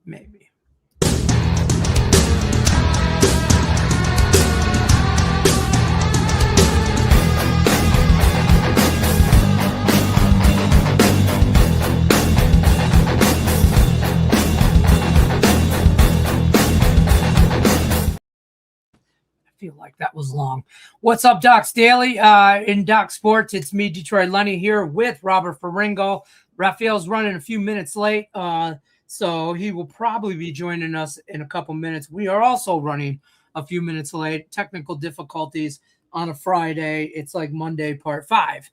Maybe. Feel like that was long. What's up, Docs Daily? In Doc Sports, it's me, Detroit Lenny, here with Robert Faringo. Raphael's running a few minutes late, so he will probably be joining us in a couple minutes. We are also running a few minutes late. Technical difficulties on a Friday. It's like Monday, part 5.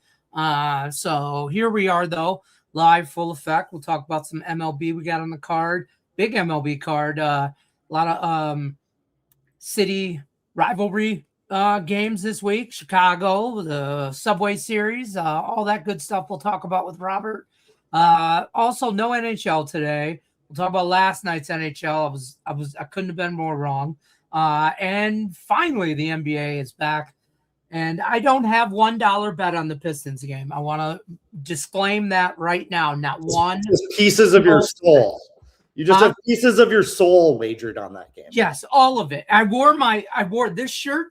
So here we are, though, live, full effect. We'll talk about some MLB we got on the card. Big MLB card. A lot of city rivalry games this week. Chicago, the Subway Series, all that good stuff we'll talk about with Robert. Also, no NHL today. We'll talk about last night's NHL. I couldn't have been more wrong. And finally, the NBA is back. And I don't have $1 bet on the Pistons game. I want to disclaim that right now. Not one. Just pieces of your soul. You just have pieces of your soul wagered on that game. Yes, all of it. I wore this shirt.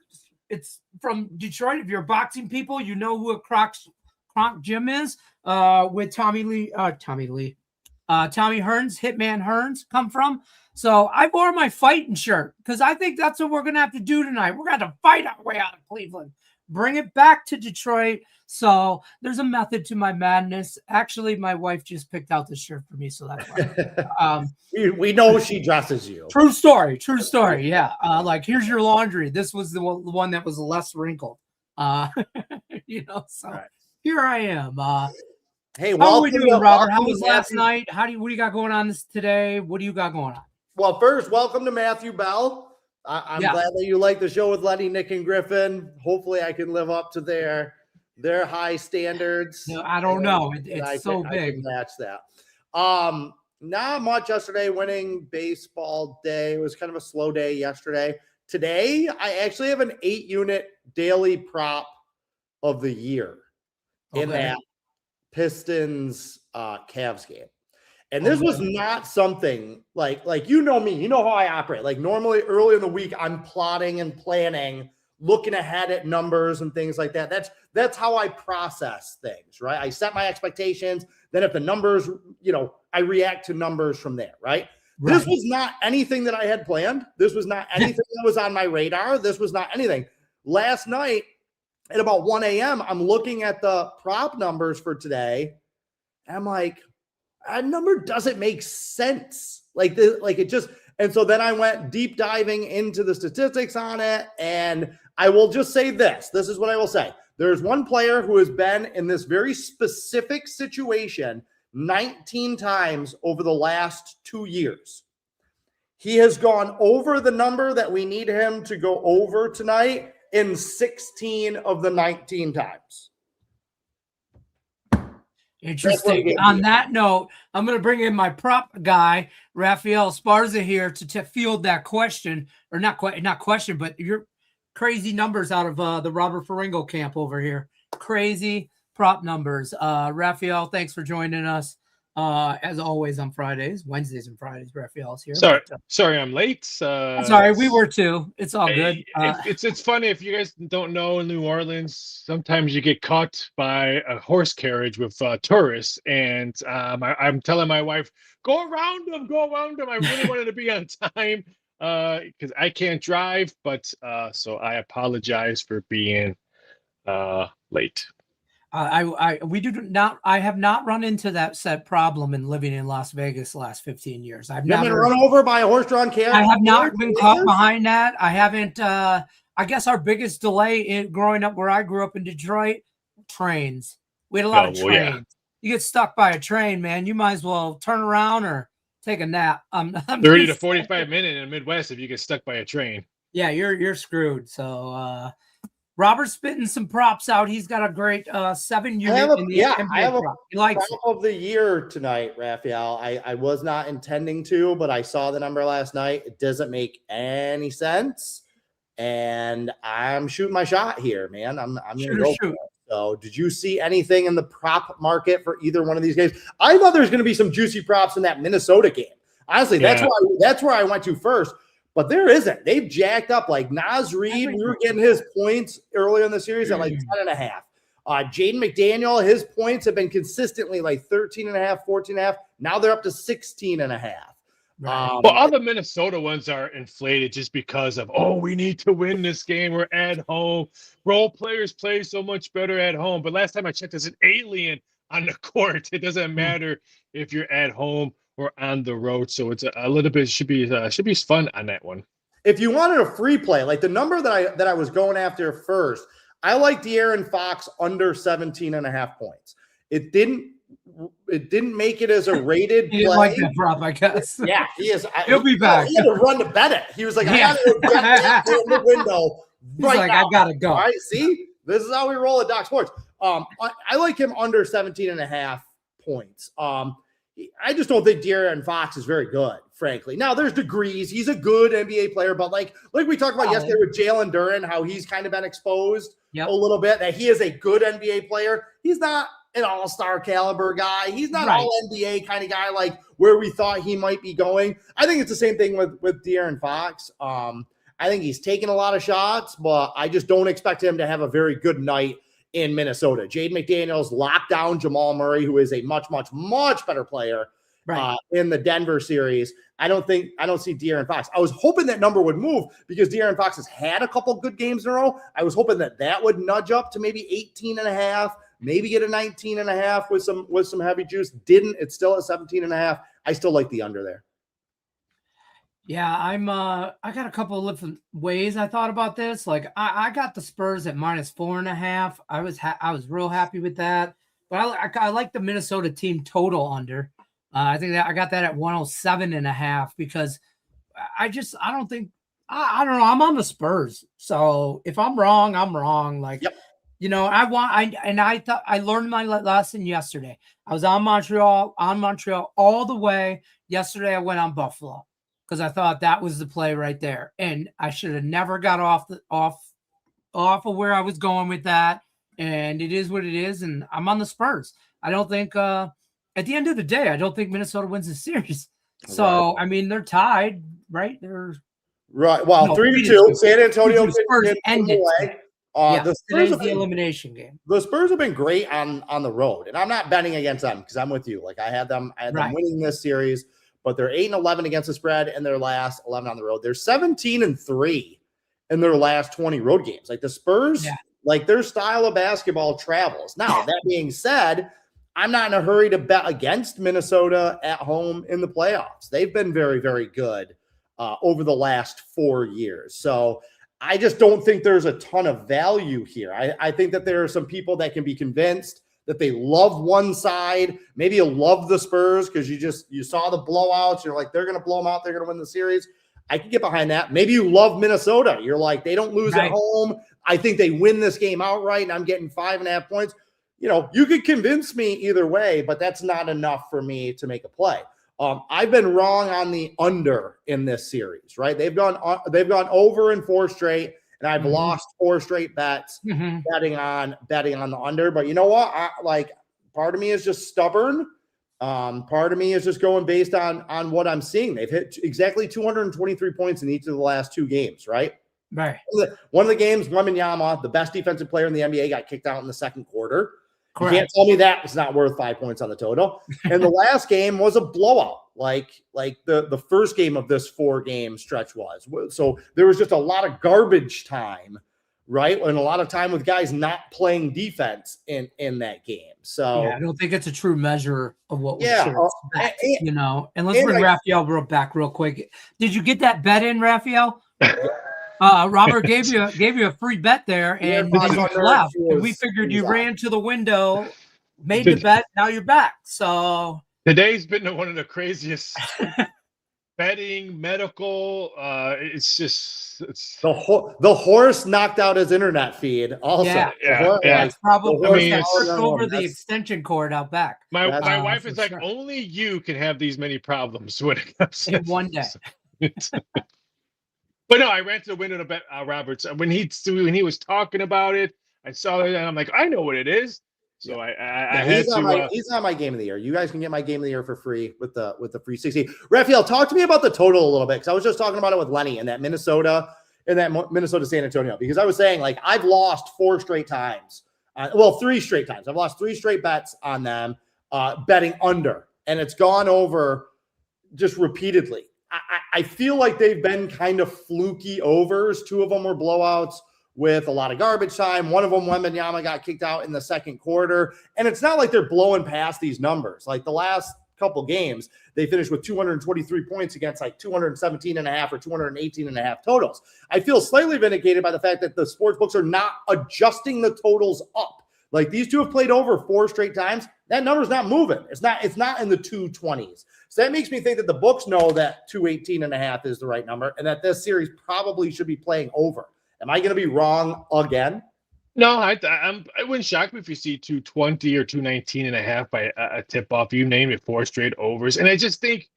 It's from Detroit. If you're boxing people, you know who a Kronk Gym is. With Tommy Hearns, Hitman Hearns come from. So I wore my fighting shirt because I think that's what we're gonna have to do tonight. We're gonna fight our way out of Cleveland, bring it back to Detroit. So there's a method to my madness. Actually, my wife just picked out this shirt for me, so that's why. We know she dresses you. True story. Yeah. Like, here's your laundry. This was the one that was less wrinkled. So right. Here I am. Hey, how are we doing, Robert? How was last night? What do you got going on today? What do you got going on? Well, first, welcome to Matthew Bell. I'm glad that you like the show with Lenny, Nick, and Griffin. Hopefully, I can live up to their high standards. No, I don't know. It's so big. I can match that. Not much yesterday. Winning baseball day. It was kind of a slow day yesterday. Today, I actually have an 8-unit daily prop of the year in that Pistons Cavs game. And this was not something like you know me, you know how I operate. Like normally early in the week, I'm plotting and planning, looking ahead at numbers and things like that. That's how I process things, right? I set my expectations. Then if the numbers, I react to numbers from there, right? This was not anything that I had planned. This was not anything that was on my radar. This was not anything. Last night at about 1 a.m., I'm looking at the prop numbers for today. And I'm like, that number doesn't make sense. And so then I went deep diving into the statistics on it. And I will just say this. This is what I will say. There's one player who has been in this very specific situation 19 times over the last 2 years. He has gone over the number that we need him to go over tonight in 16 of the 19 times. Interesting. On that note, I'm going to bring in my prop guy, Raphael Esparza, here to field that question, or not question, but your crazy numbers out of the Robert Faringo camp over here. Crazy prop numbers. Raphael, thanks for joining us. As always on Wednesdays and Fridays, Raphael's here. Sorry, I'm late. Sorry, we were too. It's all good. It's funny if you guys don't know, in New Orleans, sometimes you get caught by a horse carriage with tourists, and I'm telling my wife, go around them. I really wanted to be on time because I can't drive, but so I apologize for being late. I have not run into that said problem in living in Las Vegas the last 15 years. I've never been run over by a horse-drawn carriage. I have not been caught behind that. I haven't. I guess our biggest delay in growing up where I grew up in Detroit, trains. We had a lot of trains. Yeah. You get stuck by a train, man. You might as well turn around or take a nap. I'm 30 to 45 minutes in the Midwest if you get stuck by a train. Yeah, you're screwed. So. Robert's spitting some props out. He's got a great 7-unit in the NBA I have prop. He likes prop of the year tonight, Raphael. I was not intending to, but I saw the number last night. It doesn't make any sense, and I'm shooting my shot here, man. I'm gonna go for it. So, did you see anything in the prop market for either one of these games? I thought there's going to be some juicy props in that Minnesota game. Honestly, that's where I went to first. But there isn't. They've jacked up like Naz Reid. We were getting his points earlier in the series at like 10.5. Jaden McDaniel, his points have been consistently like 13.5, 14.5. Now they're up to 16.5. Well, all the Minnesota ones are inflated just because of, we need to win this game. We're at home. Role players play so much better at home. But last time I checked, there's an alien on the court. It doesn't matter if you're at home or on the road. So it's a little bit should be fun on that one. If you wanted a free play, like the number that I was going after first, I like De'Aaron Fox under 17.5 points. It didn't make it as a rated play. Like that prop, I guess. Yeah, he is. He'll be back. He had to run to bet it. He was like, I got to get in the window. He's like, now. I gotta go. All right, see, this is how we roll at Doc Sports. I like him under 17.5 points. I just don't think De'Aaron Fox is very good, frankly. Now, there's degrees. He's a good NBA player, but like we talked about yesterday with Jalen Duren, how he's kind of been exposed a little bit, that he is a good NBA player. He's not an all-star caliber guy. He's not all NBA kind of guy like where we thought he might be going. I think it's the same thing with De'Aaron Fox. I think he's taken a lot of shots, but I just don't expect him to have a very good night in Minnesota. Jaden McDaniels locked down Jamal Murray, who is a much, much, much better player in the Denver series. I don't see De'Aaron Fox. I was hoping that number would move because De'Aaron Fox has had a couple good games in a row. I was hoping that would nudge up to maybe 18.5, maybe get a 19.5 with some heavy juice. Didn't. It's still at 17.5. I still like the under there. Yeah, I got a couple of different ways I thought about this. Like I got the Spurs at -4.5. I was real happy with that. But I like the Minnesota team total under. I think that I got that at 107.5 because I don't know. I'm on the Spurs. So if I'm wrong, I'm wrong. Like, I thought I learned my lesson yesterday. I was on Montreal all the way. Yesterday I went on Buffalo, because I thought that was the play right there. And I should have never got off of where I was going with that. And it is what it is. And I'm on the Spurs. I don't think at the end of the day, I don't think Minnesota wins the series. So, I mean, they're tied, right? They're right. Well, 3-2. San Antonio Spurs ended. The Spurs the elimination game. The Spurs have been great on the road. And I'm not betting against them because I'm with you. Like I had them winning this series. But they're 8-11 against the spread in their last 11 on the road. They're 17-3 in their last 20 road games. Like the Spurs, like their style of basketball travels. Now, that being said, I'm not in a hurry to bet against Minnesota at home in the playoffs. They've been very, very good over the last 4 years. So I just don't think there's a ton of value here. I think that there are some people that can be convinced that they love one side. Maybe you love the Spurs because you saw the blowouts. You're like, they're going to blow them out. They're going to win the series. I can get behind that. Maybe you love Minnesota. You're like, they don't lose at home. I think they win this game outright, and I'm getting 5.5 points. You could convince me either way, but that's not enough for me to make a play. I've been wrong on the under in this series, right? They've gone over in 4 straight. And I've lost 4 straight bets betting on the under. But you know what? Part of me is just stubborn. Part of me is just going based on what I'm seeing. They've hit exactly 223 points in each of the last 2 games, right? Right. One of the games, Wembanyama, the best defensive player in the NBA, got kicked out in the second quarter. Correct. You can't tell me that it's not worth 5 points on the total. And the last game was a blowout, like the first game of this 4-game stretch was. So there was just a lot of garbage time, right? And a lot of time with guys not playing defense in that game. So I don't think it's a true measure of what we expect, And let's bring Raphael back real quick. Did you get that bet in, Raphael? Robert gave you a free bet there, and then you left. And we figured you ran to the window, made the bet. Now you're back. So today's been one of the craziest betting, medical. It's the horse knocked out his internet feed. Also, It's probably over the extension cord out back. My wife is like, only you can have these many problems when it comes in one day. But no, I ran to the window to bet Roberts. When he was talking about it, I saw it and I'm like, I know what it is. So I Yeah, had to. He's not my game of the year. You guys can get my game of the year for free with the free 60. Raphael, talk to me about the total a little bit because I was just talking about it with Lenny and that Minnesota San Antonio, because I was saying, like, I've lost 4 straight times. 3 straight times. I've lost 3 straight bets on them betting under, and it's gone over just repeatedly. I feel like they've been kind of fluky overs. 2 of them were blowouts with a lot of garbage time. One of them, Wembanyama, got kicked out in the second quarter. And it's not like they're blowing past these numbers. Like the last couple games, they finished with 223 points against like 217.5 or 218.5 totals. I feel slightly vindicated by the fact that the sports books are not adjusting the totals up. Like these 2 have played over 4 straight times. That number's not moving. It's not in the 220s. So that makes me think that the books know that 218.5 is the right number and that this series probably should be playing over. Am I going to be wrong again? No, I wouldn't shock me if you see 220 or 219.5 by a tip off. You name it, 4 straight overs. And I just think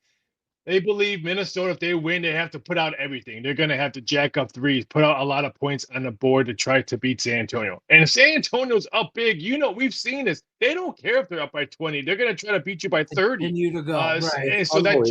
they believe Minnesota, if they win, they have to put out everything. They're going to have to jack up threes, put out a lot of points on the board to try to beat San Antonio. And if San Antonio's up big, we've seen this. They don't care if they're up by 20. They're going to try to beat you by 30. Continue to go. Right. And so that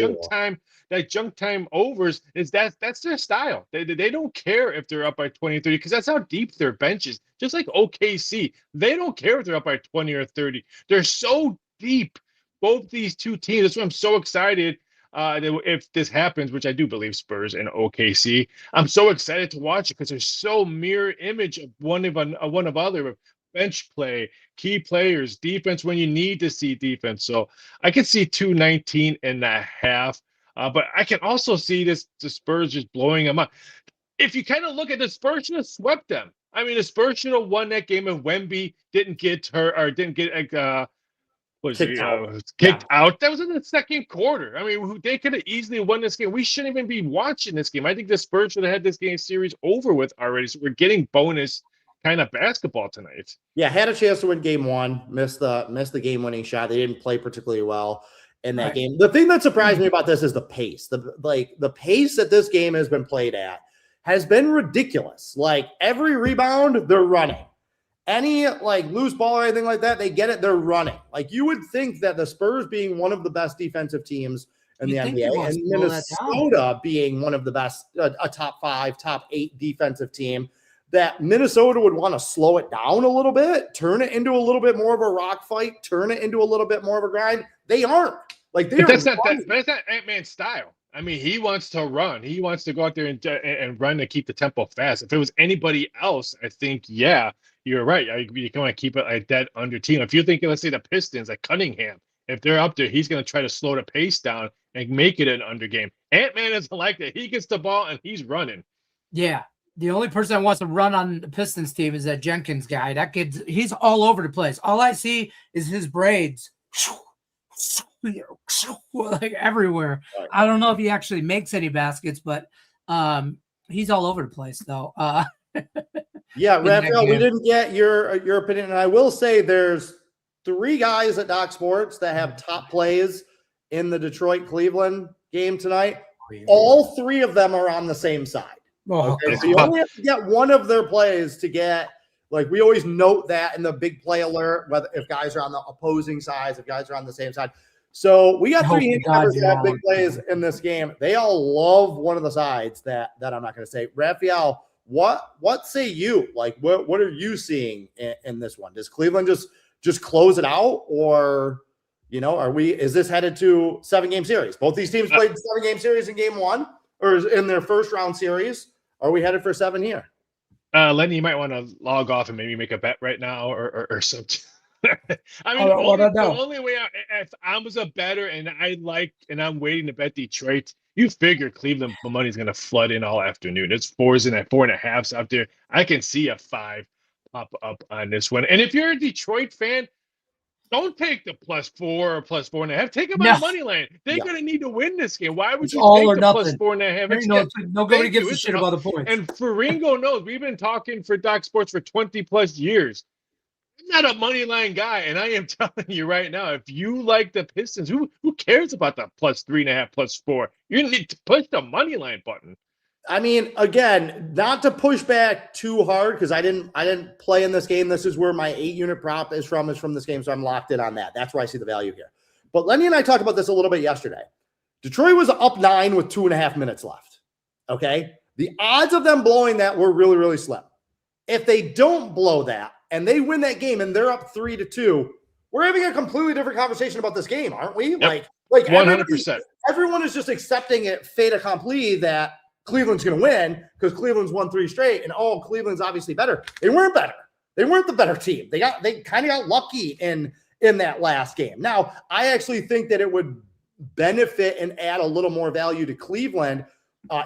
junk time overs that's their style. They don't care if they're up by 20 or 30 because that's how deep their bench is. Just like OKC, they don't care if they're up by 20 or 30. They're so deep, both these 2 teams. That's why I'm so excited. If this happens, which I do believe Spurs and OKC, I'm so excited to watch it because there's so mirror image of one of other bench play, key players, defense when you need to see defense. So I can see 219.5, but I can also see the Spurs just blowing them up. If you kind of look at the Spurs, should have swept them. I mean, the Spurs should have won that game if Wemby didn't get hurt or didn't get kicked out. That was in the second quarter. I mean, they could have easily won this game. We shouldn't even be watching this game. I think the Spurs should have had this game series over with already. So we're getting bonus kind of basketball tonight. Yeah, had a chance to win game 1, missed the game-winning shot. They didn't play particularly well in that game. The thing that surprised me about this is the pace. The pace that this game has been played at has been ridiculous. Like every rebound, they're running. Any like loose ball or anything like that, they get it, they're running. Like you would think that the Spurs being one of the best defensive teams in the NBA and Minnesota being one of the best, a top 5, top 8 defensive team, that Minnesota would want to slow it down a little bit, turn it into a little bit more of a rock fight, turn it into a little bit more of a grind. They aren't. Like that's not Ant-Man's style. I mean, he wants to run. He wants to go out there and run to keep the tempo fast. If it was anybody else, I think, yeah, you're right. You want to keep it like that under team. If you think, let's say the Pistons, like Cunningham, if they're up there, he's going to try to slow the pace down and make it an under game. Ant-Man isn't like that. He gets the ball and he's running. Yeah. The only person that wants to run on the Pistons team is that Jenkins guy. That kid, he's all over the place. All I see is his braids. Like everywhere. I don't know if he actually makes any baskets, but he's all over the place though. Yeah, Raphael, we didn't get your opinion, and I will say there's 3 guys at Doc Sports that have top plays in the Detroit-Cleveland game tonight. All 3 of them are on the same side. Okay, so you only have to get one of their plays to get. Like we always note that in the big play alert, whether if guys are on the opposing sides, if guys are on the same side. So we got 3 handicappers that have big plays in this game. They all love one of the sides that I'm not going to say. Raphael, what say you? Like what are you seeing in this one? Does Cleveland just close it out, or is this headed to 7-game series? Both these teams played 7-game series in game 1 or in their first round series. Are we headed for 7 here? Lenny, you might want to log off and maybe make a bet right now or something. I mean, the only way if I was a bettor and I'm waiting to bet Detroit, you figure Cleveland money is going to flood in all afternoon. It's 4s and 4.5s out there. I can see a 5 pop up on this one. And if you're a Detroit fan, don't take the +4 or +4.5. Take them on the money line. They're going to need to win this game. Why would you take the +4.5? Nobody gives a shit about the points. And Faringo knows we've been talking for Doc Sports for 20+ years. I'm not a money line guy, and I am telling you right now, if you like the Pistons, who cares about the +3.5, +4? You need to push the money line button. I mean, again, not to push back too hard because I didn't play in this game. This is where my 8-unit prop is from this game, so I'm locked in on that. That's where I see the value here. But Lenny and I talked about this a little bit yesterday. Detroit was up 9 with 2.5 minutes left. Okay, the odds of them blowing that were really, really slim. If they don't blow that and they win that game and they're up 3-2, we're having a completely different conversation about this game, aren't we? Yep. Like 100%. Everyone is just accepting it fait accompli that Cleveland's going to win because Cleveland's won 3 straight, and Cleveland's obviously better. They weren't better. They weren't the better team. They kind of got lucky in that last game. Now, I actually think that it would benefit and add a little more value to Cleveland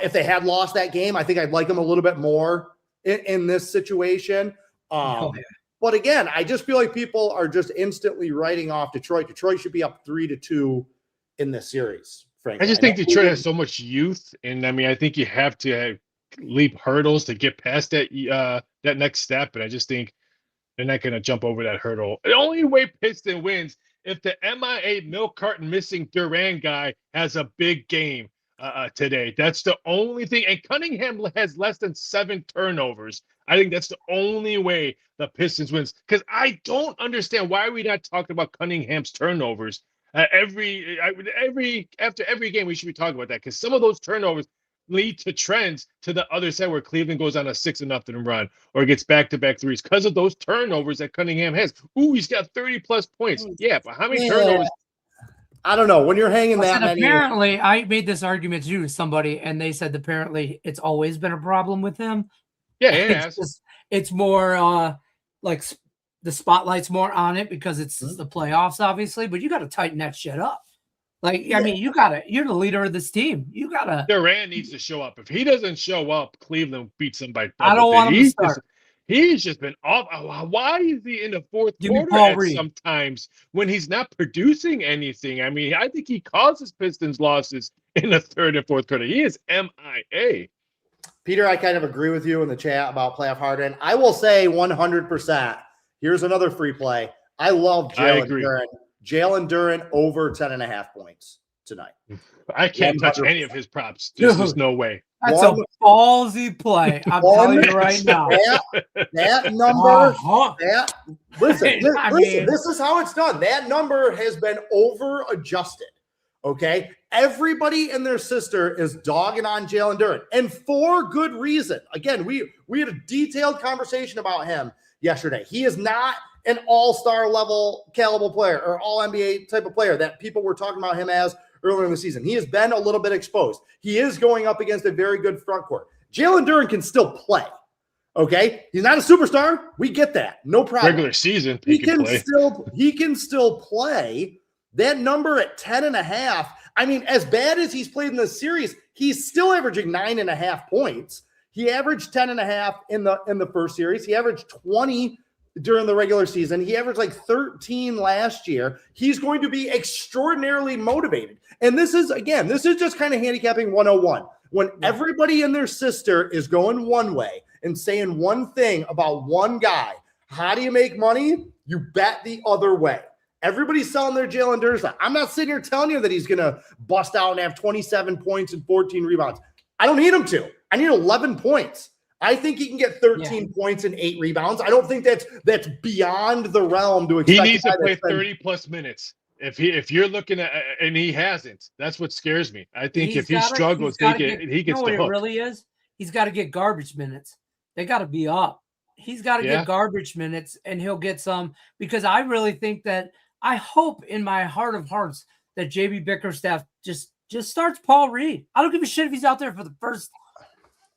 if they had lost that game. I think I'd like them a little bit more in this situation. But again, I just feel like people are just instantly writing off Detroit. Detroit should be up 3-2 in this series. Frankly, I just think Detroit has so much youth, and I mean, I think you have to leap hurdles to get past that next step. And I just think they're not going to jump over that hurdle. The only way Piston wins if the MIA milk carton missing Durant guy has a big game today. That's the only thing. And Cunningham has less than 7 turnovers. I think that's the only way the Pistons wins. Because I don't understand why are we not talking about Cunningham's turnovers. After every game, we should be talking about that because some of those turnovers lead to trends to the other side where Cleveland goes on a 6-0 run or gets back-to-back threes because of those turnovers that Cunningham has. Ooh, he's got 30-plus points. Yeah, but how many turnovers? I don't know. When you're hanging that many. Apparently, I made this argument to somebody, and they said apparently it's always been a problem with him. Yeah, it's more like the spotlight's more on it because it's the playoffs, obviously, but you got to tighten that shit up. Like, I mean, you're the leader of this team. You got to. Durant needs to show up. If he doesn't show up, Cleveland beats him by double. I don't want him to start. He's just been off. Why is he in the fourth quarter sometimes when he's not producing anything? I mean, I think he causes Pistons losses in the third and fourth quarter. He is MIA. Peter, I kind of agree with you in the chat about playoff Harden. I will say 100%. Here's another free play. I love Jalen Duren. Jalen Duren over 10.5 points tonight. I can't touch any of his props. There's no way. That's a ballsy play. I'm telling you right now. That number, listen, this is how it's done. That number has been over adjusted. Okay. Everybody and their sister is dogging on Jalen Duren, and for good reason. Again, we had a detailed conversation about him yesterday. He is not an all-star level caliber player or all NBA type of player that people were talking about him as earlier in the season. He has been a little bit exposed. He is going up against a very good front court. Jalen Duren can still play. Okay. He's not a superstar. We get that. No problem. Regular season. He can still play. That number at 10.5. I mean, as bad as he's played in the series, he's still averaging 9.5 points. He averaged 10.5 in the first series. He averaged 20 during the regular season. He averaged like 13 last year. He's going to be extraordinarily motivated. And this is just kind of handicapping 101. When everybody and their sister is going one way and saying one thing about one guy, how do you make money? You bet the other way. Everybody's selling their Jalen Duren. I'm not sitting here telling you that he's going to bust out and have 27 points and 14 rebounds. I don't need him to. I need 11 points. I think he can get 13 points and 8 rebounds. I don't think that's beyond the realm to expect. He needs to play 30-plus minutes. If you're looking at, and he hasn't, that's what scares me. I think if he struggles, he gets the hook. It really is? He's got to get garbage minutes. They got to be up. He's got to get garbage minutes, and he'll get some, because I really think that, I hope in my heart of hearts that JB Bickerstaff just starts Paul Reed. I don't give a shit if he's out there for the first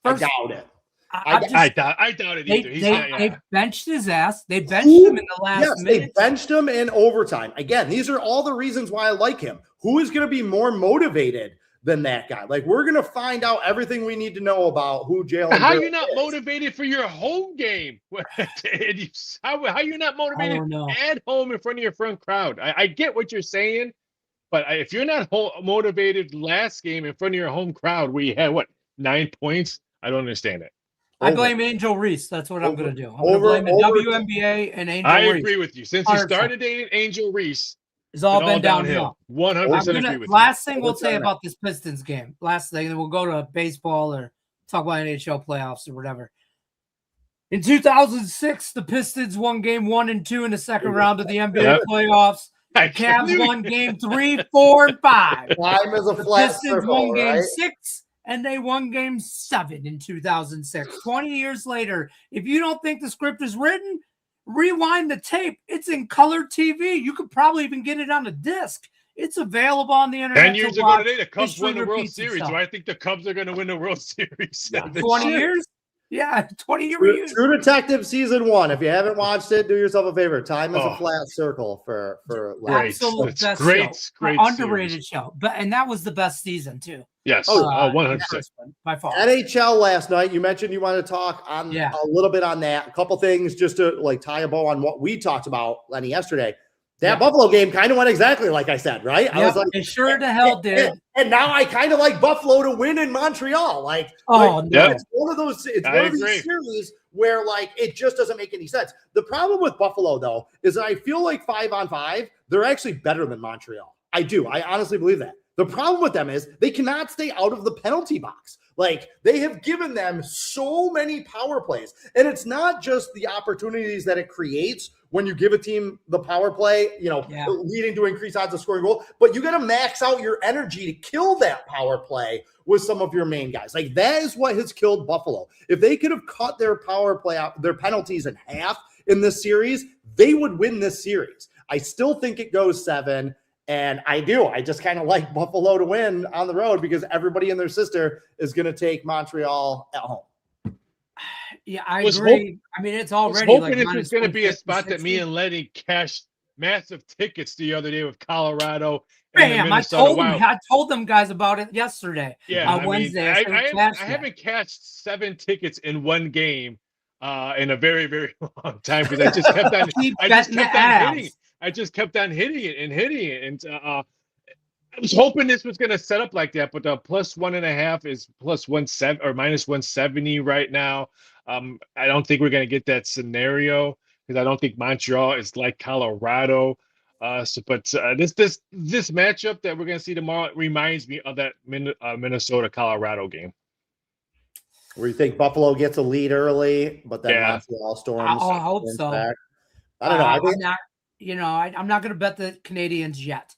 I doubt it. I doubt it either. They benched his ass. They benched him in the last minute. They benched him in overtime. Again, these are all the reasons why I like him. Who is going to be more motivated than that guy? Like, we're going to find out everything we need to know about who Jalen. How are you not motivated for your home game? How are you not motivated at home in front of your front crowd? I get what you're saying, but if you're not motivated last game in front of your home crowd where you had, 9 points? I don't understand it. I blame Angel Reese. That's what I'm going to do. I'm going to blame the WNBA and Angel Reese. I agree with you. Since he started dating Angel Reese, it's all been downhill. 100% agree with you. Last thing we'll say about this Pistons game. Last thing, then we'll go to baseball or talk about NHL playoffs or whatever. In 2006, the Pistons won game 1 and 2 in the second round of the NBA playoffs. The Cavs won game 3, 4, and 5. Time is a The flat Pistons circle, won game right? 6, and they won game 7 in 2006. 20 years later, if you don't think the script is written, rewind the tape. It's in color TV. You could probably even get it on a disc. It's available on the internet. 10 years ago today, the Cubs won the World Series. Do I think the Cubs are going to win the World Series? Yeah. 20 years? Yeah, 20-year True, reunion. True Detective season 1. If you haven't watched it, do yourself a favor. Time is a flat circle for absolute best great underrated show. But and that was the best season too. Yes, 100%. By far. NHL last night. You mentioned you want to talk on a little bit on that. A couple things just to like tie a bow on what we talked about, Lenny, yesterday. That Buffalo game kind of went exactly like I said, right? I was like, it sure to hell did. And now I kind of like Buffalo to win in Montreal. Like, it's one of those. It's one of these series where like it just doesn't make any sense. The problem with Buffalo though is that I feel like 5-on-5 they're actually better than Montreal. I do. I honestly believe that. The problem with them is they cannot stay out of the penalty box. Like they have given them so many power plays, and it's not just the opportunities that it creates when you give a team the power play, leading to increased odds of scoring a goal, but you got to max out your energy to kill that power play with some of your main guys. Like that is what has killed Buffalo. If they could have cut their power play out, their penalties in half in this series, they would win this series. I still think it goes 7. And I do. I just kind of like Buffalo to win on the road because everybody and their sister is going to take Montreal at home. Yeah, I agree. I mean, it's already hoping this was going to be a spot that me and Lenny cashed massive tickets the other day with Colorado. Bam! I told them guys about it yesterday. Yeah, on Wednesday. I haven't cashed 7 tickets in one game in a very, very long time because I just kept on. I just kept on hitting it, and and I was hoping this was going to set up like that, but the +1.5 is +170 or -170 right now. I don't think we're going to get that scenario because I don't think Montreal is like Colorado. This matchup that we're going to see tomorrow reminds me of that Minnesota-Colorado game. Where you think Buffalo gets a lead early, but then Montreal storms. I hope so. Back. I don't know. I'm not going to bet the Canadians yet.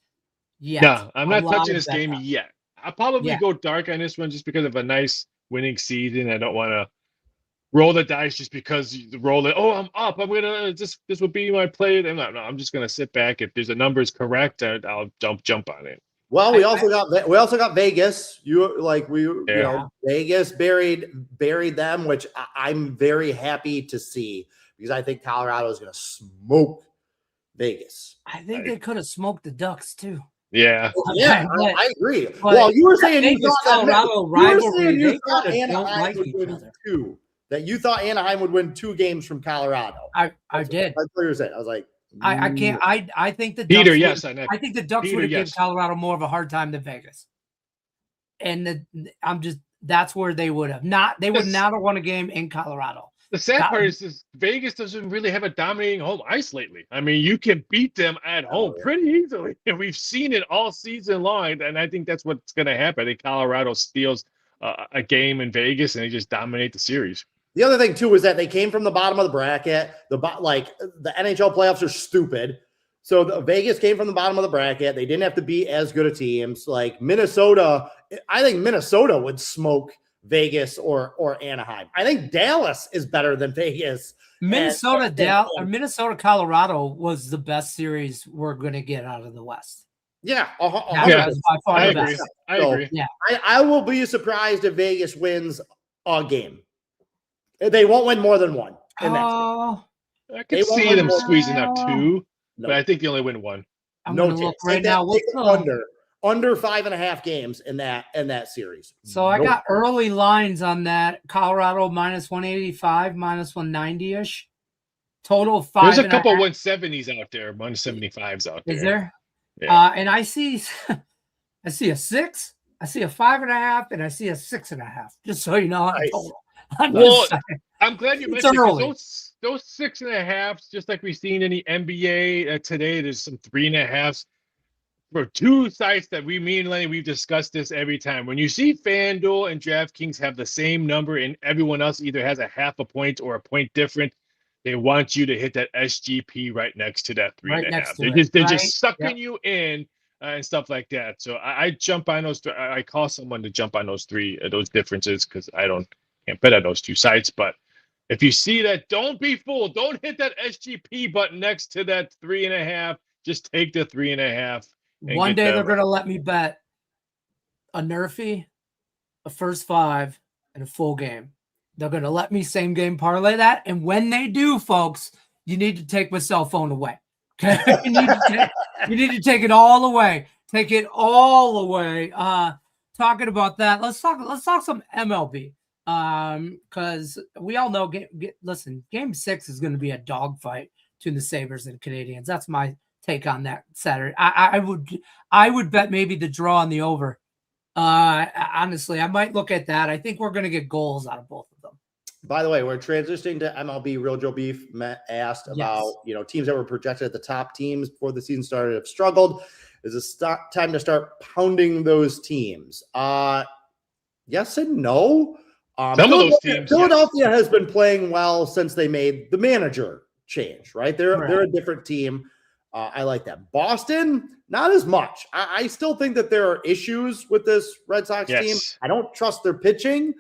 No, I'm not touching this game yet. I'll probably go dark on this one just because of a nice winning season. I don't want to roll the dice just because you roll it. Oh, I'm up. I'm gonna this would be my play. No, I'm just gonna sit back. If there's a numbers correct, I'll jump on it. Well, we also got Vegas. Vegas buried them, which I'm very happy to see because I think Colorado is gonna smoke Vegas. I think they could have smoked the Ducks too. Yeah, I agree. Well, you were saying you thought Anaheim would win 2. That you thought Anaheim would win 2 games from Colorado. I did. That's what you were saying. I was like, I can't. I think the Ducks I think the Ducks would have given Colorado more of a hard time than Vegas. And that's where they would have not. They would not have won a game in Colorado. The sad part is Vegas doesn't really have a dominating home ice lately. I mean, you can beat them at home pretty easily. And we've seen it all season long. And I think that's what's going to happen. I think Colorado steals a game in Vegas and they just dominate the series. The other thing, too, is that they came from the bottom of the bracket. The NHL playoffs are stupid. So Vegas came from the bottom of the bracket. They didn't have to be as good a teams. Like Minnesota, I think Minnesota would smoke Vegas or Anaheim. I think Dallas is better than Vegas. Minnesota, Colorado was the best series we're going to get out of the West. Yeah, I agree. I agree. Yeah, I will be surprised if Vegas wins a game. They won't win more than 1. I could see them squeezing out 2, but I think they only win 1. I'm going to look right now. What's under 5.5 games in that series. So I got early lines on that. Colorado -185, -190-ish. Total 5. There's a couple 170s out there, -175s out there. Is there? Yeah. And I see a 6, I see a 5.5, and I see a 6.5. Just so you know, total. I'm glad you mentioned those 6.5s, just like we've seen in the NBA today. There's some 3.5s. for two sites that me and Lenny, we've discussed this every time. When you see FanDuel and DraftKings have the same number and everyone else either has a half a point or a point different, they want you to hit that SGP right next to that 3.5. They're just sucking you in and stuff like that. So I jump on those. I call someone to jump on those those differences because can't bet on those two sites. But if you see that, don't be fooled. Don't hit that SGP button next to that 3.5. Just take the 3.5. One day they're going to let me bet a nerfy, a first 5, and a full game. They're going to let me same game parlay that. And when they do, folks, you need to take my cell phone away. Okay. You need to take it all away. Take it all away. Talking about that, let's talk some MLB. Because we all know listen, game 6 is going to be a dogfight between the Sabres and Canadians. That's my take on that Saturday. I would bet maybe the draw on the over. Honestly, I might look at that. I think we're going to get goals out of both of them. By the way, we're transitioning to MLB. Real Joe Beef asked about teams that were projected at the top teams before the season started have struggled. Is it time to start pounding those teams? Yes and no. Some of those teams, Philadelphia has been playing well since they made the manager change. Right, they're a different team. I like that. Boston, not as much. I still think that there are issues with this Red Sox team. I don't trust their pitching,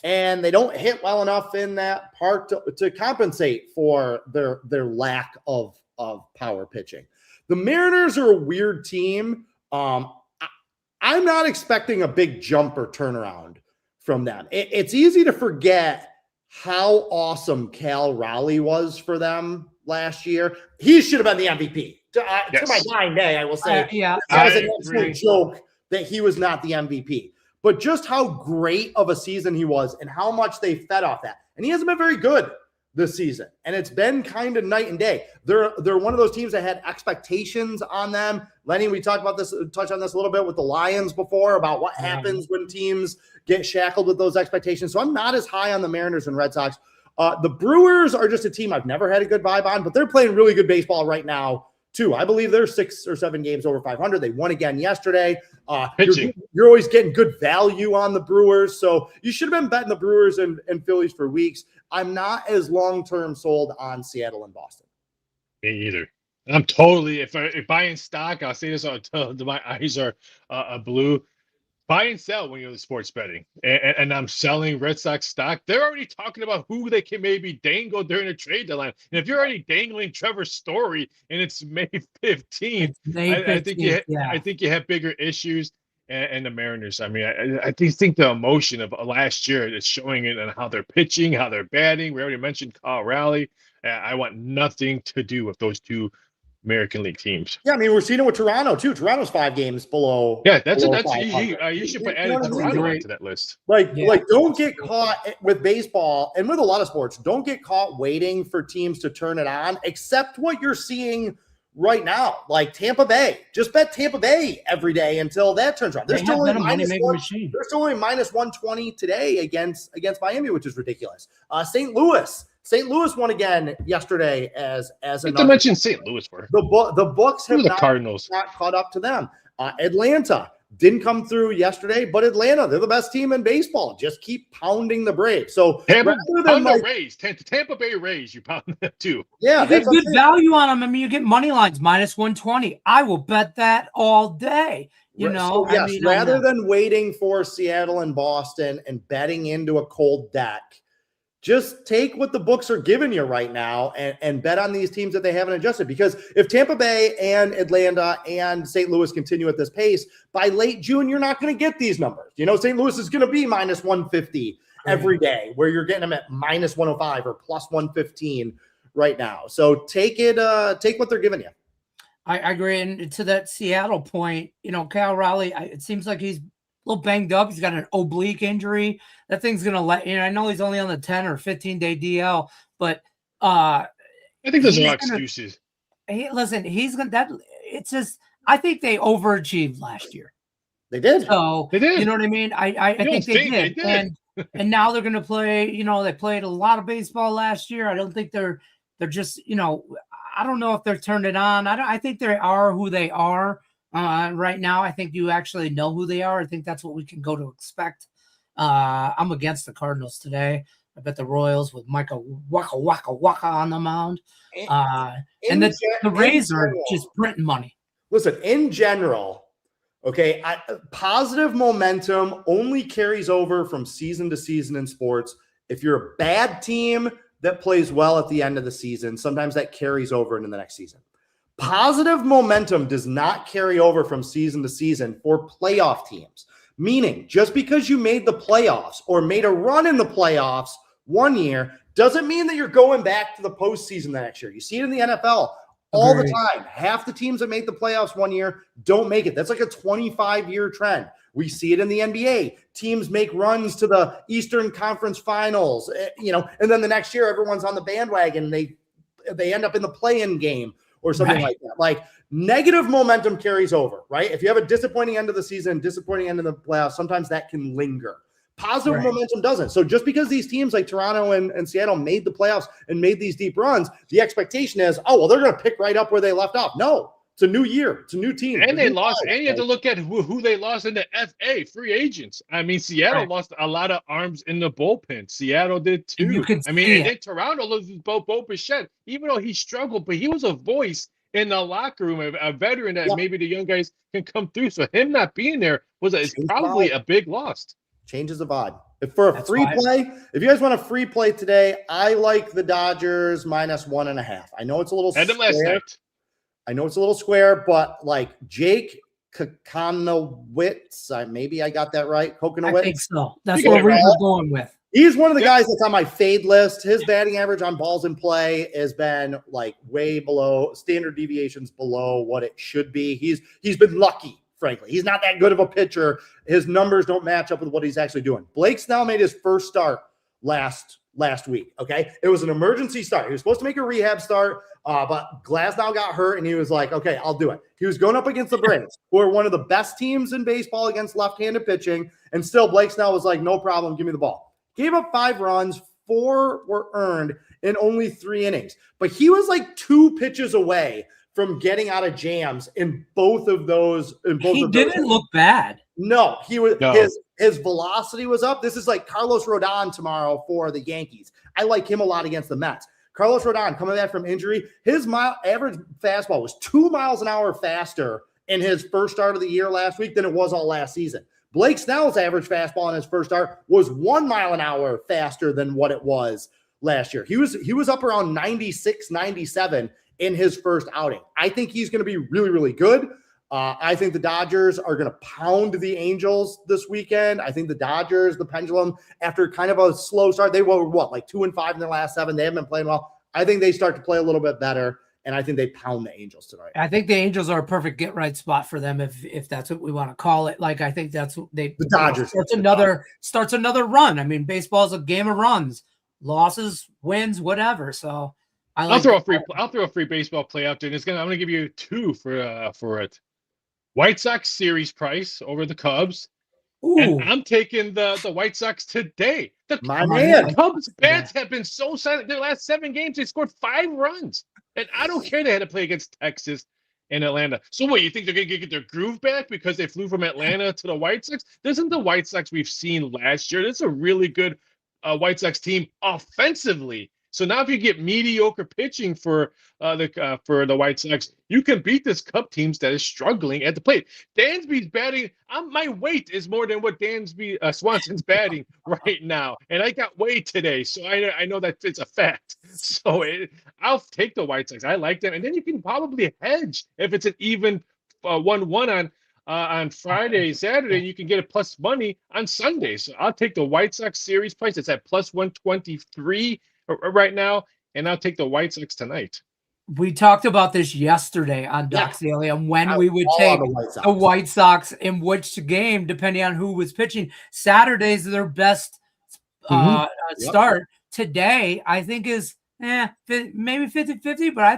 and they don't hit well enough in that park to compensate for their lack of power pitching. The Mariners are a weird team. I'm not expecting a big jump or turnaround from them. It's easy to forget how awesome Cal Raleigh was for them last year. He should have been the MVP. To my dying day, I will say it was an absolute joke that he was not the MVP. But just how great of a season he was and how much they fed off that. And he hasn't been very good this season. And it's been kind of night and day. They're one of those teams that had expectations on them. Lenny, we touched on this a little bit with the Lions before about what happens when teams get shackled with those expectations. So I'm not as high on the Mariners and Red Sox. The Brewers are just a team I've never had a good vibe on, but they're playing really good baseball right now, too. I believe they're 6 or 7 games over 500. They won again yesterday. You're always getting good value on the Brewers, so you should have been betting the Brewers and Phillies for weeks. I'm not as long-term sold on Seattle and Boston. Me either. I'm totally, if buying stock, I'll say this until my eyes are blue. Buy and sell when you're the sports betting. And I'm selling Red Sox stock. They're already talking about who they can maybe dangle during the trade deadline. And if you're already dangling Trevor Story and it's May 15th, I think you have bigger issues. And the Mariners, I mean, I think the emotion of last year is showing it and how they're pitching, how they're batting. We already mentioned Kyle Raleigh. I want nothing to do with those two American League teams. Yeah, I mean, we're seeing it with Toronto too. Toronto's 5 games below. Yeah, you should put Toronto onto that list. Like don't get caught with baseball and with a lot of sports. Don't get caught waiting for teams to turn it on. Except what you're seeing right now, like Tampa Bay. Just bet Tampa Bay every day until that turns around. They're still only minus 120 today against Miami, which is ridiculous. St. Louis won again yesterday as a. Not to mention St. Louis for the books have the Cardinals not caught up to them. Atlanta didn't come through yesterday, but Atlanta, they're the best team in baseball. Just keep pounding the Braves. So Tampa Bay Rays, you pound them too. Yeah, you get good value on them. I mean, you get money lines minus 120. I will bet that all day. Rather than waiting for Seattle and Boston and betting into a cold deck, just take what the books are giving you right now and bet on these teams that they haven't adjusted. Because if Tampa Bay and Atlanta and St. Louis continue at this pace, by late June, you're not going to get these numbers. St. Louis is going to be minus 150 every day, where you're getting them at minus 105 or plus 115 right now. So take what they're giving you. I agree. And to that Seattle point, Cal Raleigh, it seems like he's little banged up. He's got an oblique injury. That thing's going to I know he's only on the 10 or 15-day DL, but I think those are excuses. He's going to it's just, I think they overachieved last year. They did. So, they did. You know what I mean? I think they did. And now they're going to play, they played a lot of baseball last year. I don't think they're just, I don't know if they're turned it on. I think they are who they are. right now. I think you actually know who they are. I think that's what we can go to expect. I'm against the Cardinals today. I bet the Royals with Michael Waka on the mound. And the Rays are just printing money. Listen, in general, okay, positive momentum only carries over from season to season in sports. If you're a bad team that plays well at the end of the season, sometimes that carries over into the next season. Positive momentum does not carry over from season to season for playoff teams. Meaning, just because you made the playoffs or made a run in the playoffs one year doesn't mean that you're going back to the postseason the next year. You see it in the NFL all the time. Half the teams that make the playoffs one year don't make it. That's like a 25-year trend. We see it in the NBA. Teams make runs to the Eastern Conference Finals, and then the next year everyone's on the bandwagon. They end up in the play-in game or something like that. Like, negative momentum carries over, right? If you have a disappointing end of the season, disappointing end of the playoffs, sometimes that can linger. Positive momentum doesn't. So just because these teams like Toronto and Seattle made the playoffs and made these deep runs, the expectation is, they're going to pick right up where they left off. No, it's a new year. It's a new team. And they lost. And you have to look at who they lost in the FA, free agents. I mean, Seattle lost a lot of arms in the bullpen. Seattle did too. And then Toronto loses Bo Bichette, even though he struggled, but he was a voice in the locker room, a veteran that maybe the young guys can come through. So him not being there is probably a big loss. Changes the vibe. For a free play, if you guys want a free play today, I like the Dodgers -1.5. I know it's a little square. I know it's a little square, but like Jake Kokonowitz, maybe I got that right. Kokonowitz. I think so. That's what we're going with. He's one of the guys that's on my fade list. His batting average on balls in play has been like way below standard deviations below what it should be. He's been lucky, frankly. He's not that good of a pitcher. His numbers don't match up with what he's actually doing. Blake Snell made his first start last week. Okay. It was an emergency start. He was supposed to make a rehab start, but Glasnow got hurt and he was like, okay, I'll do it. He was going up against the Braves, who are one of the best teams in baseball against left-handed pitching. And still Blake Snell was like, no problem. Give me the ball. Gave up 5 runs, 4 were earned in only 3 innings. But he was like 2 pitches away from getting out of jams in both of those. He didn't look bad. No, he was. No. His velocity was up. This is like Carlos Rodon tomorrow for the Yankees. I like him a lot against the Mets. Carlos Rodon coming back from injury. His average fastball was 2 miles an hour faster in his first start of the year last week than it was all last season. Blake Snell's average fastball in his first start was 1 mile an hour faster than what it was last year. He was up around 96, 97 in his first outing. I think he's going to be really, really good. I think the Dodgers are going to pound the Angels this weekend. I think the Dodgers, the pendulum, after kind of a slow start, they were like 2-5 in their last 7. They haven't been playing well. I think they start to play a little bit better. And I think they pound the Angels tonight. I think the Angels are a perfect get-right spot for them, if that's what we want to call it. Like, I think that's what the Dodgers starts another run. I mean, baseball is a game of runs, losses, wins, whatever. So I'll throw a free baseball play out there. I'm going to give you 2 for it. White Sox series price over the Cubs. Ooh. And I'm taking the White Sox today. The Cubs bats have been so silent. Their last 7 games, they scored 5 runs. And I don't care they had to play against Texas and Atlanta. So what, you think they're going to get their groove back because they flew from Atlanta to the White Sox? This isn't the White Sox we've seen last year. This is a really good White Sox team offensively. So now if you get mediocre pitching for the White Sox, you can beat this Cub teams that is struggling at the plate. Dansby's batting. My weight is more than what Dansby Swanson's batting right now, and I got weight today, so I know that it's a fact. So I'll take the White Sox. I like them, and then you can probably hedge if it's an even 1-1 on Friday, Saturday. You can get a plus money on Sunday. So I'll take the White Sox series price. It's at plus 123 right now, and I'll take the White Sox tonight. We talked about this yesterday on Doc's Daily and when we would take the White Sox in which game, depending on who was pitching. Saturday's their best start. Today, I think is maybe 50-50, but I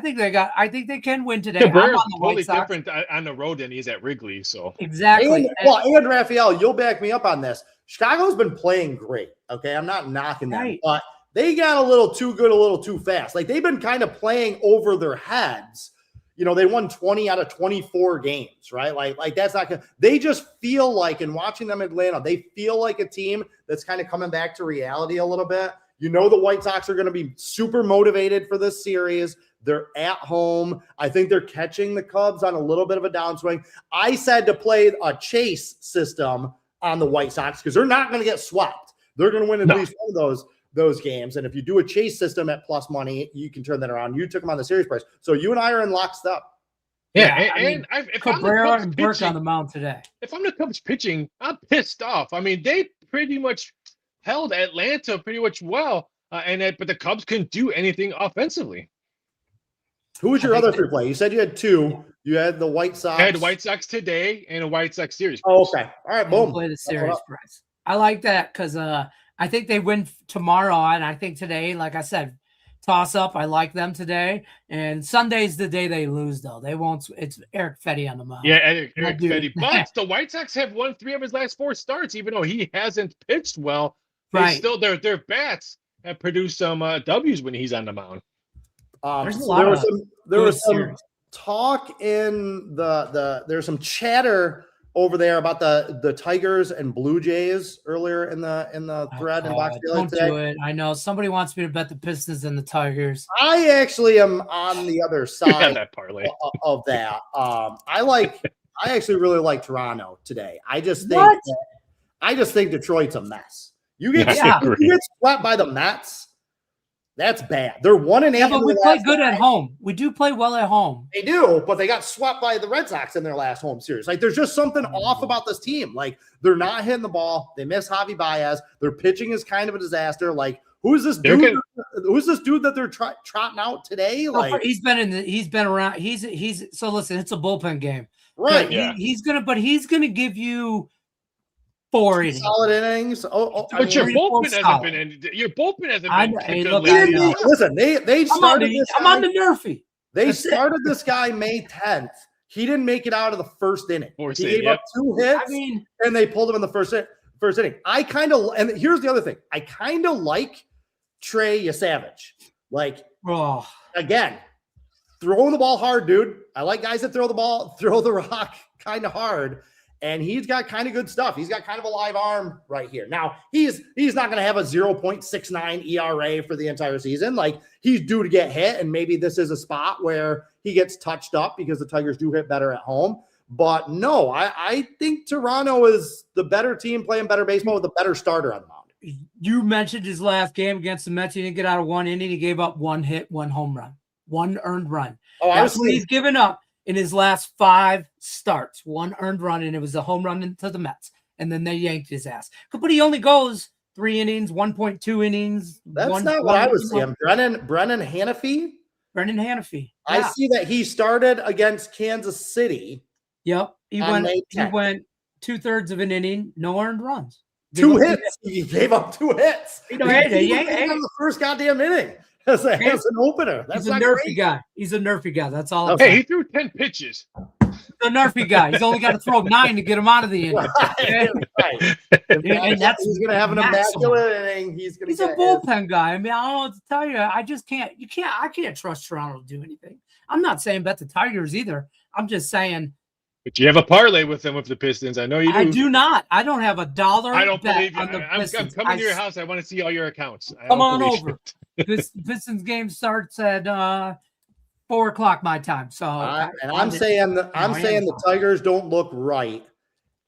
think they can win today. The Bears totally different on the road than he's at Wrigley. So exactly. And Raphael, you'll back me up on this. Chicago's been playing great. Okay, I'm not knocking them, but they got a little too good, a little too fast. Like, they've been kind of playing over their heads, they won 20 out of 24 games, right? Like that's not good. They just feel like, in watching them in Atlanta, they feel like a team that's kind of coming back to reality a little bit. The White Sox are going to be super motivated for this series. They're at home. I think they're catching the Cubs on a little bit of a downswing. I said to play a chase system on the White Sox because they're not going to get swept. They're going to win at least one of those games. And if you do a chase system at plus money, you can turn that around. You took them on the series price. So you and I are in lockstep. Yeah, if Cabrera and Burke on the mound today. If I'm the Cubs pitching, I'm pissed off. I mean, they pretty much held Atlanta pretty much well, but the Cubs couldn't do anything offensively. Who was your other three play? You said you had two. You had the White Sox. I had the White Sox today and a White Sox series. Oh, okay. All right, boom. Play the series price. I like that because I think they win tomorrow, and I think today, like I said, toss up. I like them today, and Sunday's the day they lose. Though they won't. It's Eric Fetty on the mound. Yeah, Eric Fetty. But the White Sox have won 3 of his last 4 starts, even though he hasn't pitched well. Right. Still, their bats have produced some W's when he's on the mound. There was some talk in there's some chatter over there about the Tigers and Blue Jays earlier in the thread in Box Daily today. Do it. I know somebody wants me to bet the Pistons and the Tigers. I actually am on the other side that parlay. of that. I actually really like Toronto today. I just think Detroit's a mess. You get swept by the Mets. That's bad. They're 1-8. Yeah, but we play good at home. We do play well at home. They do, but they got swept by the Red Sox in their last home series. Like, there's just something off about this team. Like, they're not hitting the ball. They miss Javi Baez. Their pitching is kind of a disaster. Like, who's this dude? Who's this dude that they're trotting out today? Like, he's been around. So listen, it's a bullpen game, right? Yeah. He's gonna give you 4 innings. Solid innings. But your bullpen hasn't been in. Your bullpen hasn't been. Listen, they started this. I'm on the Nerfy. They started this guy May 10th. He didn't make it out of the first inning. He gave up 2 hits, and they pulled him in the first inning. And here's the other thing. I kind of like Trey Yasavage. Like, again, throwing the ball hard, dude. I like guys that throw the rock kind of hard. And he's got kind of good stuff. He's got kind of a live arm right here. Now, he's not going to have a 0.69 ERA for the entire season. Like, he's due to get hit, and maybe this is a spot where he gets touched up because the Tigers do hit better at home. But no, I think Toronto is the better team playing better baseball with a better starter on the mound. You mentioned his last game against the Mets. He didn't get out of 1 inning. He gave up 1 hit, 1 home run, 1 earned run. That's what he's given up. In his last 5 starts, 1 earned run, and it was a home run into the Mets. And then they yanked his ass. But he only goes 3 innings, 1.2 innings. That's not what I was seeing. Brennan Hanafy? Brennan Hanafy. Yeah. I see that he started against Kansas City. Yep. He went 2/3 of an inning, no earned runs. 2 hits. He gave up 2 hits. He on the first goddamn inning. As an opener. That's He's a nerfy guy. He's a nerfy guy. That's all. Hey, he threw 10 pitches. He's a nerfy guy. He's only got to throw 9 to get him out of the inning. Right. And that's he's going to have an immaculate inning. He's a bullpen guy. I mean, I don't know what to tell you. I just can't. I can't trust Toronto to do anything. I'm not saying bet the Tigers either. I'm just saying. But you have a parlay with them with the Pistons. I know you do. I do not. I don't have $1. I don't believe you. I'm coming to your house. I want to see all your accounts. Come on over. This Pistons game starts at 4:00 my time. So, I'm saying the Tigers don't look right,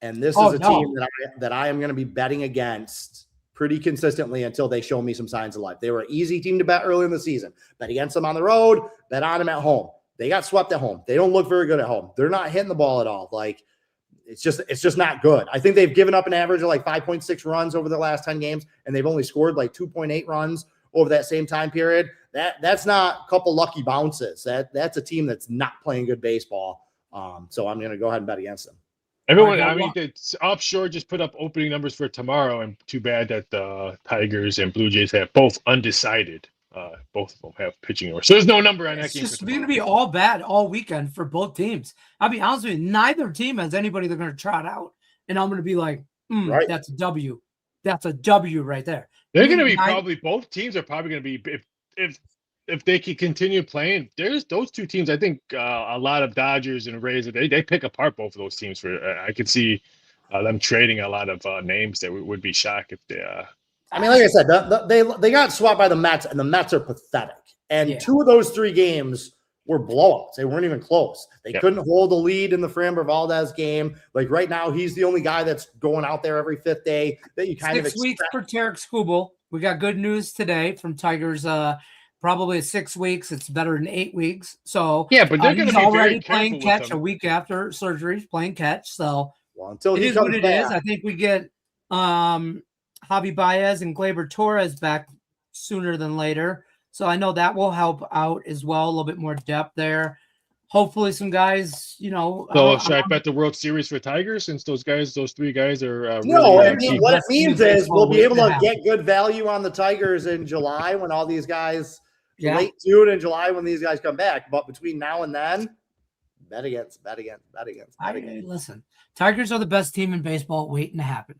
and this is a team that I am going to be betting against pretty consistently until they show me some signs of life. They were an easy team to bet early in the season. Bet against them on the road. Bet on them at home. They got swept at home. They don't look very good at home. They're not hitting the ball at all. Like, it's just not good. I think they've given up an average of like 5.6 runs over the last 10 games, and they've only scored like 2.8 runs over that same time period. That's not a couple lucky bounces. That's a team that's not playing good baseball. So I'm going to go ahead and bet against them. The offshore just put up opening numbers for tomorrow, and too bad that the Tigers and Blue Jays have both undecided. Both of them have pitching orders. So there's no number on that game. It's just going to be all bad all weekend for both teams. I'll be honest with you, neither team has anybody they're going to trot out. And I'm going to be like, right. That's a W. That's a W right there. They're going to be both teams are probably going to be, if if they can continue playing, there's those two teams. I think a lot of Dodgers and Rays, they pick apart both of those teams. For I could see them trading a lot of names that would be shocked if they. I mean, like I said, they got swept by the Mets, and the Mets are pathetic. And 2 of those 3 games were blowouts. They weren't even close. They couldn't hold the lead in the Framber Valdez game. Like right now, he's the only guy that's going out there every 5th day that you kind of expect. 6 weeks for Tarek Skubal. We got good news today from Tigers. Probably 6 weeks. It's better than 8 weeks. So yeah, but they're going to be already very playing catch a week after surgery. He's playing catch. So until it is what it is. I think we get Javi Baez and Gleyber Torres back sooner than later. So I know that will help out as well. A little bit more depth there. Hopefully some guys, So should I bet the World Series for Tigers since those 3 guys are no, really I mean, what it means is we'll be able to get good value on the Tigers in July when all these guys late June and July when these guys come back. But between now and then, bet against. Listen, Tigers are the best team in baseball waiting to happen.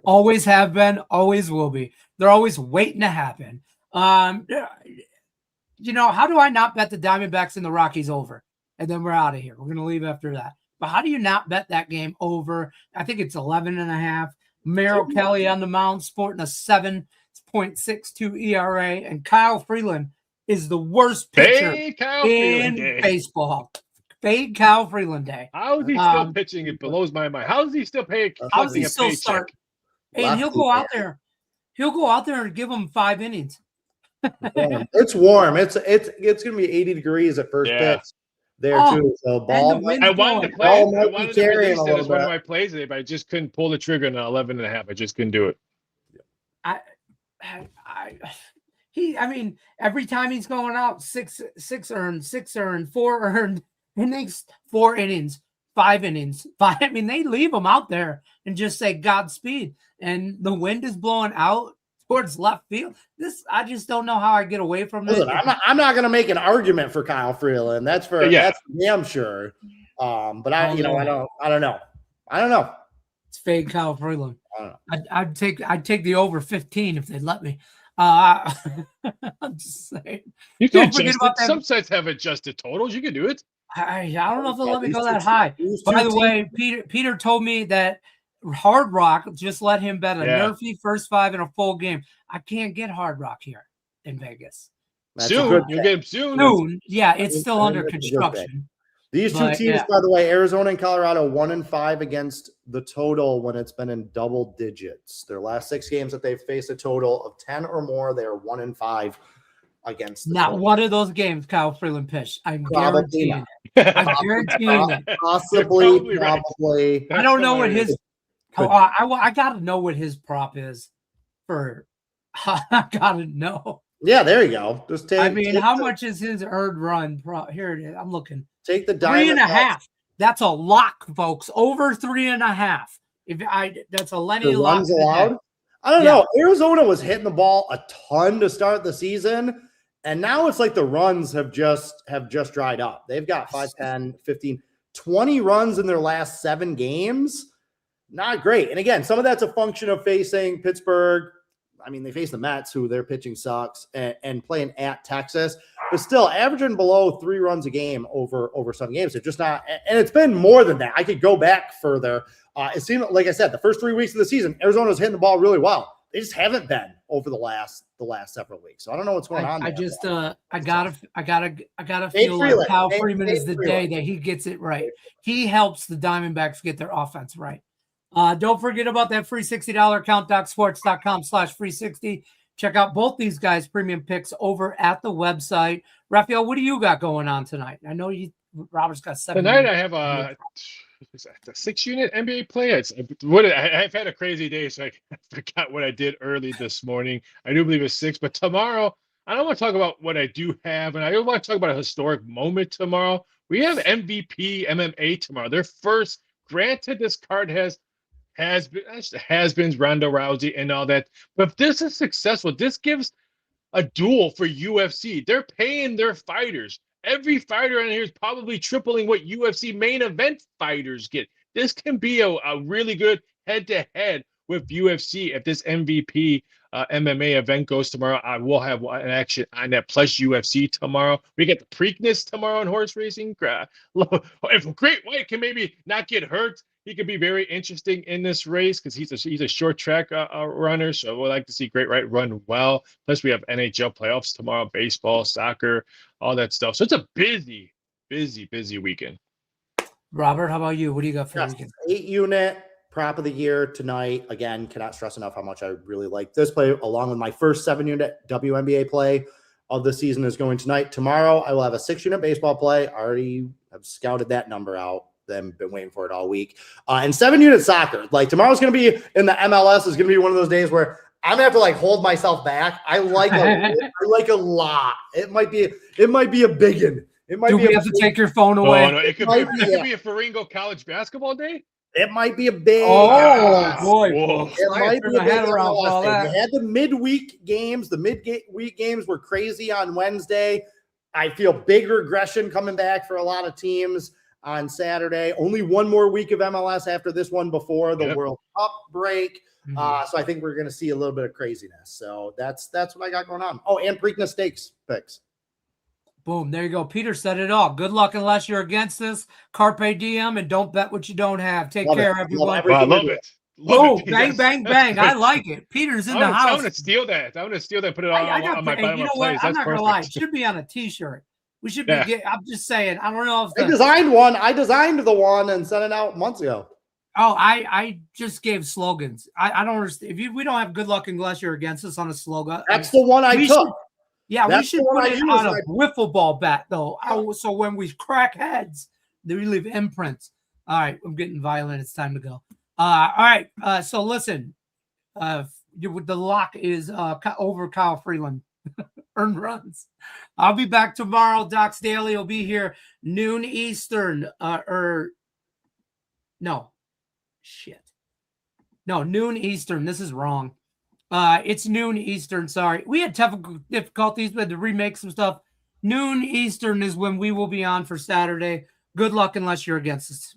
Always have been, always will be. They're always waiting to happen. How do I not bet the Diamondbacks and the Rockies over? And then we're out of here. We're going to leave after that. But how do you not bet that game over? I think it's 11.5. Merrill Kelly on the mound sporting a 7.62 ERA. And Kyle Freeland is the worst pitcher in baseball. Fade Kyle Freeland day. How is he still pitching? It blows my mind. How is he still paying? How is he still start? And he'll go out there. He'll go out there and give them 5 innings. It's warm. It's going to be 80 degrees at first pitch there too. So ball. I wanted to play. I wanted to release it as one of my plays today, but I just couldn't pull the trigger in 11.5. I just couldn't do it. Every time he's going out, 6 earned, 4 earned, innings, 4 innings, 5 innings, 5. I mean, they leave him out there and just say Godspeed. And the wind is blowing out towards left field. I just don't know how I get away from this. Listen, I'm not going to make an argument for Kyle Freeland. That's damn sure. But I don't know. It's fake Kyle Freeland. I'd take the over 15 if they'd let me. I'm just saying. You can adjust it. Some sites have adjusted totals. You can do it. I don't know if they'll let me go that high. By the way, Peter told me that Hard Rock just let him bet a nerfy first 5 in a full game. I can't get Hard Rock here in Vegas. Soon. You'll get him soon. Soon. Yeah, it's still under construction. These two teams, by the way, Arizona and Colorado, 1-5 against the total when it's been in double digits. Their last 6 games that they've faced a total of 10 or more, they are 1-5 against the total. One of those games Kyle Freeland pitched. I'm guaranteeing it. I'm guaranteeing it. Probably. I don't know what his I gotta know what his prop is for. I gotta know. Yeah, there you go. Just take. How much is his earned run? Here it is. I'm looking. Take the 3.5. That's a lock, folks. Over 3.5. That's a Lenny lock. Allowed? I don't know. Arizona was hitting the ball a ton to start the season, and now it's like the runs have just dried up. They've got 5, 10, 15, 20 runs in their last 7 games. Not great. And again, some of that's a function of facing Pittsburgh. I mean, they face the Mets, who their pitching sucks, and playing at Texas, but still averaging below 3 runs a game over 7 games. They're just not, and it's been more than that. I could go back further. It seemed, like I said, the first 3 weeks of the season, Arizona's hitting the ball really well. They just haven't been over the last several weeks. So I don't know what's going on. I gotta feel like Kyle Freeman is the day that he gets it right. He helps the Diamondbacks get their offense right. Don't forget about that free $60 account, DocSports.com/free60. Check out both these guys' premium picks over at the website. Raphael, what do you got going on tonight? I know Robert's got 7. Tonight I have a 6-unit NBA play. I've had a crazy day, so I forgot what I did early this morning. I do believe it's 6, but tomorrow I don't want to talk about what I do have, and I don't want to talk about a historic moment tomorrow. We have MVP MMA tomorrow. Their first. Granted, this card has-beens, Ronda Rousey and all that. But if this is successful, this gives a duel for UFC. They're paying their fighters. Every fighter on here is probably tripling what UFC main event fighters get. This can be a really good head-to-head with UFC. If this MVP MMA event goes tomorrow, I will have an action on that plus UFC tomorrow. We get the Preakness tomorrow in horse racing. If Great White can maybe not get hurt, he could be very interesting in this race because he's a short track runner. So we'd like to see Great White run well. Plus, we have NHL playoffs tomorrow, baseball, soccer, all that stuff. So it's a busy weekend. Robert, how about you? What do you got for the weekend? 8-unit prop of the year tonight. Again, cannot stress enough how much I really like this play, along with my first 7-unit WNBA play of the season is going tonight. Tomorrow, I will have a 6-unit baseball play. I already have scouted that number out. I've been waiting for it all week. And 7-unit soccer. Like tomorrow's going to be in the MLS is going to be one of those days where I'm gonna have to like hold myself back. I like a lot. It might be a biggin. It might Do be we have to take your phone away? Oh, no, it could be a Faringo college basketball day. It might be a big. Oh boy! Whoa. It might be a big all that. We had the midweek games. The midweek games were crazy on Wednesday. I feel big regression coming back for a lot of teams on Saturday. Only one more week of MLS after this one before the World Cup break. So I think we're going to see a little bit of craziness. So that's what I got going on. Oh, and Preakness Stakes picks. Boom. There you go. Peter said it all. Good luck unless you're against this. Carpe diem and don't bet what you don't have. Take care, everyone. I love it. Oh, bang, bang, bang. I like it. Peter's in the house. I want to steal that. Put it on my bottom of plays. I'm not going to lie. It should be on a T-shirt. We should be I'm just saying. I don't know if I designed one. I designed the one and sent it out months ago. Oh, I just gave slogans. I don't understand. We don't have good luck unless you're against us on a slogan. That's the one I took. We should put it on a wiffle ball bat, though. So when we crack heads, we leave imprints. All right, I'm getting violent. It's time to go. All right. So listen, the lock is over Kyle Freeland. Earned runs. I'll be back tomorrow. Docs Daily will be here noon Eastern. Noon Eastern. This is wrong. It's noon Eastern. Sorry. We had technical difficulties. We had to remake some stuff. Noon Eastern is when we will be on for Saturday. Good luck unless you're against us.